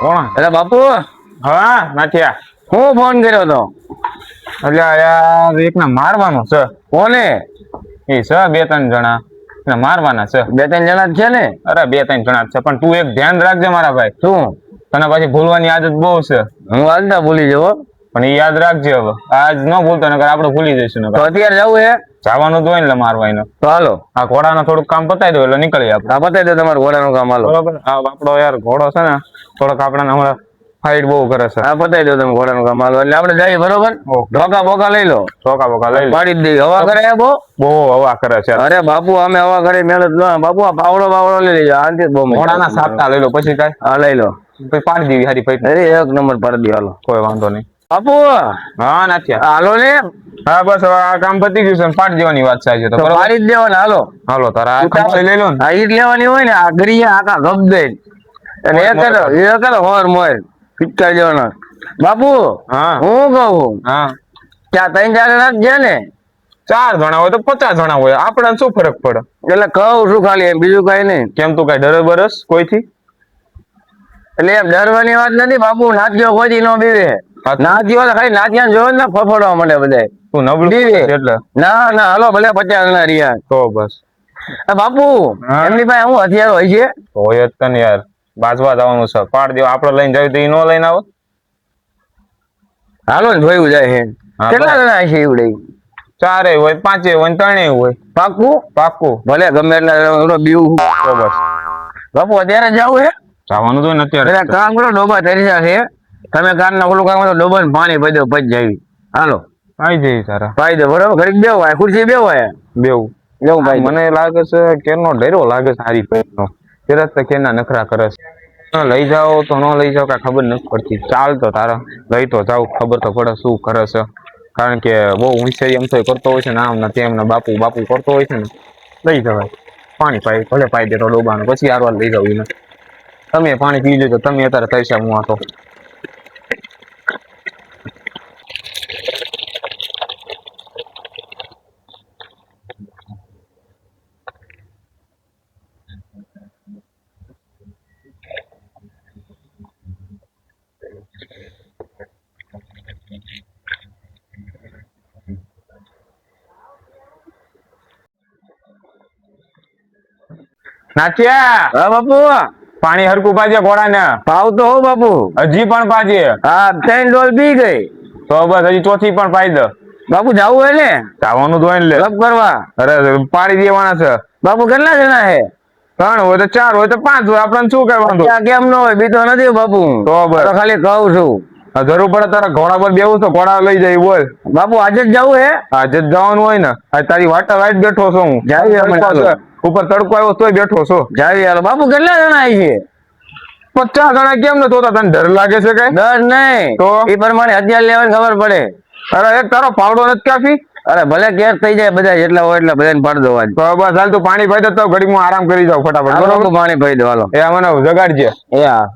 કોણ? અરે બાપુ, હા નાથિયા, હું ફોન કર્યો તો? એટલે યાર એક ને મારવાનો છે. કોને? એ છે 2-3 જણા ને મારવાના છે. 2-3 જણા જ છે ને? અરે 2-3 જણા જ છે, પણ તું એક ધ્યાન રાખજે મારા ભાઈ. શું? તને પછી ભૂલવાની આદત બહુ છે. હું હાલતા ભૂલી જવો, પણ એ યાદ રાખજે. હવે આજ ન ભૂલતો, નકર આપણે ભૂલી જઈશું. તો અત્યારે જવું હે? જવાનું જ હોય ને એટલે મારવા એને. તો હાલો, આ ઘોડાનું થોડુંક કામ પતાવી દો એટલે નીકળીએ આપણે. આ બતાવી દો તમારું ઘોડાનું કામ. હાલો બરોબર. આપણો યાર ઘોડો છે ને થોડોક આપણે હમણાં ફાઇટ બહુ કરે છે. હા, બતાવી દો તમે ઘોડાનું કામ. હાલો એટલે આપણે જઈએ. બરોબર, ઢોકા બોકા લઈ લો. ચોકા બોકા લઈ લો. પાડી જ દઈ. હવા કરે બહુ હવા કરે છે. અરે બાપુ, અમે હવા કરી મહેનત ન. બાપુ આ પાવડો લઈ લેજો. આનથી બહુ ઘોડાના સાપટા લઈ લો, પછી કઈ હા લઈ લો. પછી પાડી દેવી હારી ફાઇટ. અરે એક નંબર પાડી દો. હાલો, કોઈ વાંધો નહીં. બાપુ હા નાથિયા, હાલો ને. હા બસ હવે આ કામ પતી ગયું છે. પાડી દેવાની વાત થાય છે તો બરોબર. પાડી જ દેવાના. હાલો હાલો તારા આ કામ લઈ લો ને. આ ઈટ લેવાની હોય ને, આ ગરિયા આખા ગપ દે અને એ કરો હોર મોર ફિટકાર દેવાના. બાપુ હા હું કહું, હા, ત્યાં 3-4 જણા જ છે ને? 4 જણા હોય તો 50 જણા હોય, આપણને શું ફરક પડે? એટલે કહું છું ખાલી, એમ બીજું કઈ નહીં. કેમ તું કઈ ડરે બરસ કોઈથી? એટલે એમ ડરવાની વાત નથી બાપુ. નાચ્યો કોઈ ન બીવે. નાચ્યો ખાલી નાચ્યા જોવે ને ફફડવા મળે બધા. તું નબળું બીવે એટલે? ના ના, હાલો ભલે 50 જણા રહ્યા તો બસ. બાપુ એમની પાસે હું હથિયાર હોય છે? હોય જ તને યાર, બાજવા જવાનું છે. પાડ દેવા આપડે લઈને જાય તો એ ન લઈને આવો. હાલો ને, જોયું જાય છે. કેટલા જણા છે એવડે? 4 હોય, 5 હોય, 3 હોય. પાકું? પાકું. ભલે ગમે એટલા બીવું. તો બસ. બાપુ અત્યારે જવું હે? જવાનું તો નથી. કામ કરો, ડોબા તરીસા છે. તમે કાન ના ઓલું કામ કરો, ડોબા ને પાણી પી દો, પછી જાવી. હાલો આવી જઈ તારા. પાઈ દો. બરોબર, ઘડીક બેવાય, ખુરશી બેવાય. બેવું એવું ભાઈ, મને લાગે છે કેનો ડેરો લાગે છે હારી પેટનો. તરત કેના નખરા કરે છે. લઈ જાઓ તો ન લઈ જાઓ કઈ ખબર નથી પડતી. ચાલ તો તારા લઈ તો જાવ, ખબર તો પડે શું કરે છે. કારણ કે બહુ હોશિયારી એમ તો કરતો હોય છે ને, આમ નથી એમને બાપુ બાપુ કરતો હોય છે ને. લઈ જવાય. પાણી પાઈ ભલે પાઈ દે તો ડોબાનું, પછી આરવાર લઈ જાવ એને. તમે પાણી પી લેજો, તમે અત્યારે તૈસા હું આતો. નાથિયા, હા બાપુ, પાણી હરકું પાજે ઘોડાને. પાવ તો હો બાપુ. હજી પણ પાજે. હા, 3 ડોલ પી ગઈ. તો બસ હજી ચોથી પણ પાઈ દે. બાપુ જવું હોય ને? જવાનું તો હોય ને લે. લપ કરવા. અરે પાડી દેવાના છે. બાપુ કેટલા જણા હે? 3 હોય તો 4 હોય તો 5 હોય, આપણને શું કરવાનું? કેમ ન હોય? બીતો નથી બાપુ. તો બસ ખાલી કહું છું. જરૂર પડે તારા ઘોડા પર બેવું તો ઘોડા લઈ જાય બોલ. બાપુ આજે જ જવું હે? આજે જ જવાનું હોય ને. આ તારી વાટા વાઈટ બેઠો છું હું. ઉપર તડકો આવ્યો તોય બેઠો છો. જાવી હાલો. બાપુ કેટલા જણા છે? 50 જણા કેમ ન થતા? તને ડર લાગે છે કઈ? ડર નહીં તો એ પ્રમાણે હથિયાર લેવાની ખબર પડે. અરે એક તારો પાવડો નથી કાફી? અરે ભલે કેસ થઈ જાય, બધા જેટલા હોય એટલા બધાને પાડી દો. તો બસ હાલ તું પાણી પાઈ દે તો ઘડીક હું આરામ કરી જાઉં ફટાફટ. બરોબર, પાણી પાઈ દો. હાલો એ મને જગાડજે. એ હા.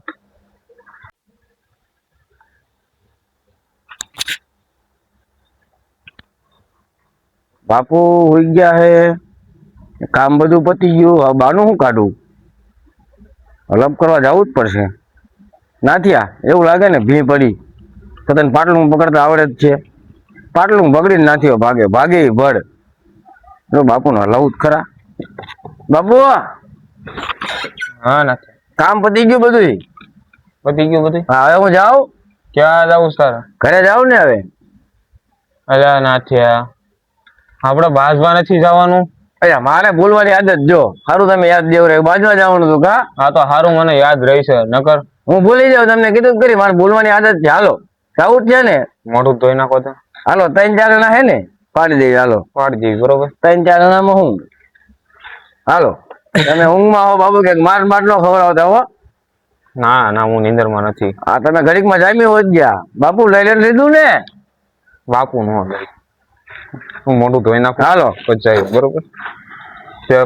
બાપુ હોઈ ગયા હે, કામ બધું પતી ગયું. હવે બાનું શું કાઢું? હલપ કરવા જવું જ પડશે. નાથિયા, એવું લાગે ને ભી પડી તો તને પાટલું પકડતા આવડે જ છે. પાટલું પકડીને નાથ્યો ભાગે ભાગે ભડ. જો બાપુ ને હલાવું જ ખરા. બાપુ હા નાથિયા, કામ પતી ગયું બધું? પતી ગયું બધું. હા, હવે હું જાઉં. ક્યાં જાવું તારે? ઘરે જાઉં ને હવે. અલ્યા નાથિયા, આપડે બાજવા નથી જવાનું. અચ્છા, મારે ભૂલવાની આદત. જો સારું તમે યાદ દેવ રહ્યું, બાજવા જવાનું હતું કા? હા તો સારું, મને યાદ રહેશે. નકર હું ભૂલી જાઉં. તમને કીધું કરી, મારે ભૂલવાની આદત છે. હાલો જવું જ છે ને? મોઢું ધોઈ નાખો તો. હાલો 3-4 જણા હે ને, પાડી દઈએ. હાલો પાડી દઈએ. બરોબર, 3-4 જણામાં હું. હાલો તમે ઊંઘમાં હો બાબુ, કે માર માર નો ખવડાવતા હો. ના ના, હું નીંદર માં નથી. હા, તમે ઘડીકમાં જામી હોત ગયા. બાપુ લઈ લઈને લીધું ને? બાપુ નો હું મોઢું ધોઈ નાખું. હાલો પછી જાય. બરોબર,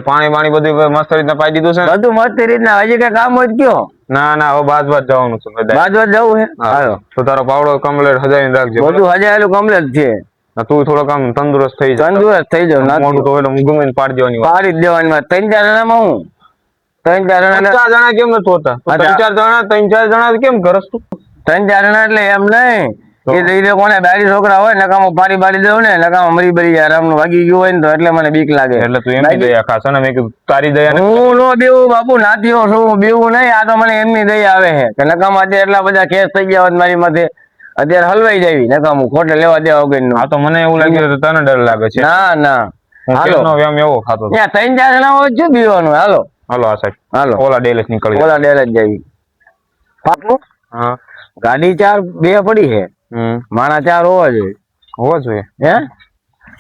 પાણી પાણી બધું મસ્ત રીતના પાઈ દીધું છે. બધું મસ્ત રીતના. હજી કઈ કામ હોય કયો? ના ના, હવે બાજવા જવાનું છે. બાજવા જવું હે? હાલો તો તારો પાવડો કમ્પ્લીટ હજાવી રાખજે. બધું હજાયેલું કમ્પ્લીટ છે. તું થોડોક આમ તંદુરસ્ત થઈ જાય. તંદુરસ્ત થઈ જાવ. મોઢું તો એટલે હું ગમે પાડી દેવાની. પાડી જ દેવાની વાત. 3-4 જણામાં હું. ત્રણ ચાર જણા 4 જણા કેમ નથી હોતા? તો ત્રણ ચાર જણા કેમ કરસ તું? ત્રણ ચાર જણા એટલે એમ નહીં કે એ લોકોને બારી છોકરા હોય નકામો પાડી દઉં ને નકામો મરી બરી જાય આરામનું વાગી ગયું હોય ને તો એટલે મને બીક લાગે. એટલે તું એમની દયા ખાસ ને મેં કીધું તારી દયા ને હું નો બેવું બાપુ નાથીઓ છું બેવું નહીં આ તો મને એમની દયા આવે છે કે નકામા અત્યારે એટલા બધા કેસ થઈ ગયા હોત મારી માથે અત્યારે હલવાઈ જાવી નકામું ખોટે લેવા દેવા વગર. આ તો મને એવું લાગ્યું કે તને ડર લાગે છે. ના ના હાલો વ્યામ એવો ખાતો હતો. ત્યાં ત્રણ ચાર જણા હોય શું પીવાનું હાલો હાલો આ સાઈડ હાલો ઓલા ડેલેસ નીકળી ઓલા ડેલ જ જાવી પાકું. હા ગાડી ચાર બે પડી છે માણા ચાર હોવા જોઈએ હોવો જોઈએ. હે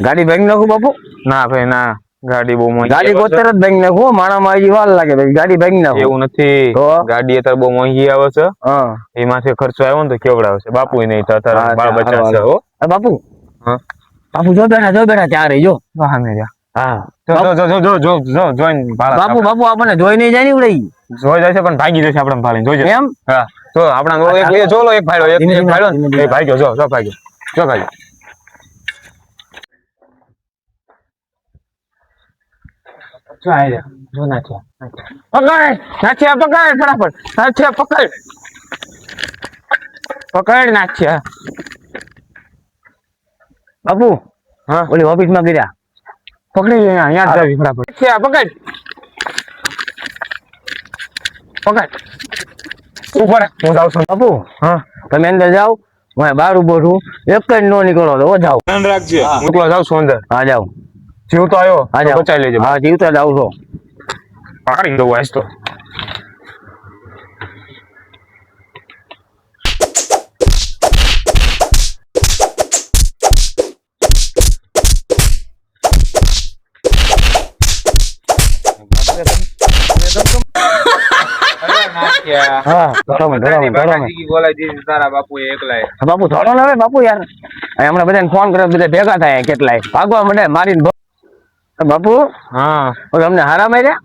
ગાડી ભાંગી નાખું બાપુ? ના ભાઈ ના ગાડી બહુ મોંઘી ગાડી કોતર જ ભાંગી નાખું માણા માં હજી વાર લાગે ભાઈ ગાડી ભાંગી નાખું. એવું નથી તો ગાડી અત્યારે બહુ મોંઘી આવે છે હા એમાંથી ખર્ચો આવ્યો ને તો કેવડાવે છે બાપુ નહીં તો અત્યારે બાળ બચ્ચા છે હો. બાપુ હા બાપુ જો બેઠા ચારે જો સામે જા હા જો જોઈન બાપુ બાપુ આપણને જોઈ નહીં જાય ને ઉડઈ જોઈ જાય છે પણ ભાગી જશે આપણે ભાળી જોઈજો એમ. હા તો આપણા એક જો લો એક ભાડ્યો એક ભાડ્યો ને એ ભાગ્યો જો ભાગ્યો જો આયા જો નાચ્યા પકડ ફટાફટ પકડ નાચ્યા. બાપુ હા ઓલી ઓફિસ માં ગયા પકડી અહીંયા જાવી ફટાફટ પકડ ઉપર હું જાઉં છું. બાપુ હા તમે અંદર જાઓ હું બહાર ઉભો છું એક જ નો નીકળો તો જાઓ. ધ્યાન રાખજે મોકલો જાઉં છું અંદર. હા જાઓ જીવ તો આવ્યો હા જાઓ બચાવી લેજો. હા જીવતા જાવ છો પાડી દઉં આજ તો. હા તારા બાપુ એકલા બાપુ થોડો ને હવે બાપુ યાર હમણાં બધાને ફોન કર્યો બધા ભેગા થાય કેટલાય ભાગવા મને મારીને બાપુ હા અમને હારા માર્યા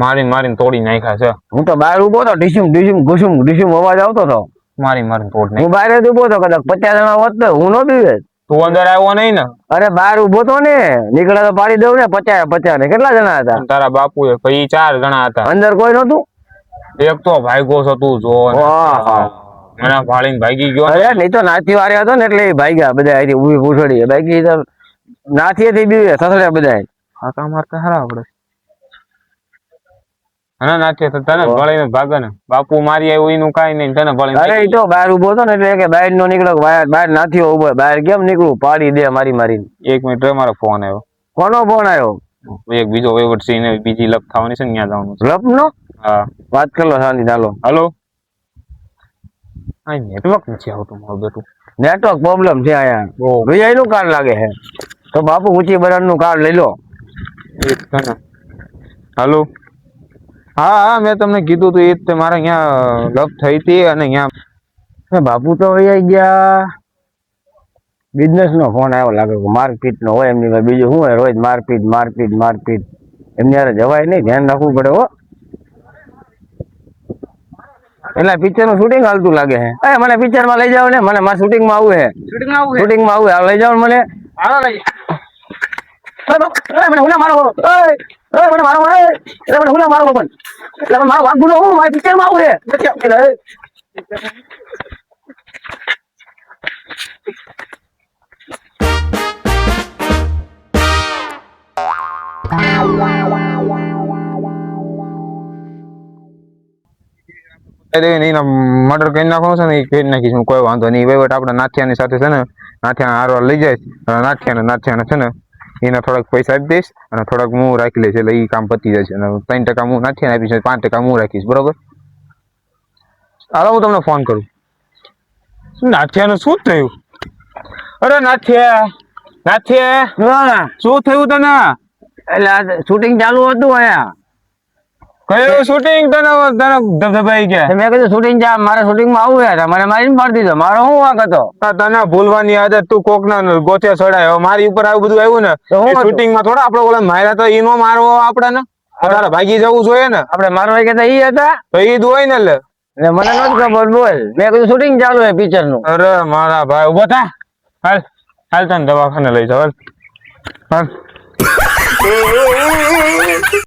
મારીને તોડી નાખ્યા છે. હું તો બહાર ઉભો હતો ઢીસુમ અવાજ આવતો હતો મારીને તોડ હું બહાર જ ઉભો હતો કદાચ 50 જણા હોત તો હું નો બીવે. તું અંદર આવ્યો નહીં ને? અરે બહાર ઉભો તો ને નીકળે તો પાડી દઉં ને 50 ને કેટલા જણા હતા? તારા બાપુ પછી 4 જણા હતા. અંદર કોઈ નતું? એક તો ભાગ્યો છો તું જો મને ભાળીને ભાગી ગયો. અરે નહીં તો નાથી વારે હતો ને એટલે ભાગ્યા બધા ઉભી પૂછડી બાકી તો નાથી થી બીવે સસડ્યા બધા. હા તો મારતા હારા આપડે ના નાખે તો તને ભળીને ભાગે ને બાપુ મારી આવ્યું એનું કઈ નહીં તને ભળીને. અરે એ તો બહાર ઉભો હતો ને એટલે કે બહાર નો નીકળો બહાર નાથીઓ ઉભો બહાર કેમ નીકળું પાડી દે મારી. એક મિનિટ મારો ફોન આવ્યો. કોનો ફોન આવ્યો? એક બીજો વહીવટ છે એને બીજી લપ થવાની છે ને ત્યાં જવાનું છે. લપ નો? હા વાત કરી લો શાંતિ ચાલો. હલો આ નેટવર્ક નથી આવતું મારું બેટું. નેટવર્ક પ્રોબ્લેમ છે અહીંયા વીઆઈ નું કાર્ડ લાગે છે તો બાપુ ઊંચી બરાબર નું કાર્ડ લઈ લો. હલો હા મેં તમને કીધું તું એ જ મારે અહીંયા લપ થઈ હતી અને અહીંયા બાપુ તો વહી ગયા બિઝનેસ નો ફોન આવ્યો લાગે મારપીટ નો હોય એમની બીજું શું હોય રોજ મારપીટ એમની યાર જવાય નહીં ધ્યાન રાખવું પડે હો. એટલે પિક્ચર નું શૂટિંગ હાલતું લાગે છે. મને પિક્ચર માં લઈ જાવ ને મને મારા શૂટિંગ માં આવું છે શૂટિંગ માં આવું લઈ જાવ મને મને હુલા મારો મને મારો મને હુલા મારો પણ એટલે મારો વાગ ગુનો હું મારા પિક્ચર માં આવું છે. મર્ડર કરી નાખવાનું છે ને એ કરી નાખીશું કોઈ વાંધો નહીં. વહીવટ આપણે નાથિયાની સાથે છે ને નાથિયા હારવાર લઈ જાય નાથિયાને છે ને એને થોડાક પૈસા આપી દઈશ અને થોડાક હું રાખી લઈશ એટલે એ કામ પતી જશે અને 3% હું નાથિયાને આપીશ 5% હું રાખીશ બરોબર. હાલો હું તમને ફોન કરું. નાથિયાનું શું થયું? અરે નાથિયા શું થયું તને? એટલે શૂટિંગ ચાલુ હતું અહીંયા. કયું શૂટિંગ તને ધબધબાઈ ગયા? મેં કીધું શૂટિંગ મારે શૂટિંગ માં આવું યાર મને મારીને પાડી દીધો મારો શું વાંક હતો? તને ભૂલવાની આદત તું કોક ના ગોચે ચડાયો મારી ઉપર આવું બધું આવ્યું ને શૂટિંગ માં થોડા આપડે ઓલા માર્યા તો ઈનો મારવો આપડે ને તારે ભાગી જવું જોઈએ ને. આપડે મારવા ગયા ઈ હતા તો ઈ જ હોય ને એટલે મને નથી ખબર બોલ. મેં કીધું શૂટિંગ ચાલુ છે પિક્ચર નું. અરે મારા ભાઈ ઉભો થા હાલ તને દવાખાને લઈ જાવ હાલ.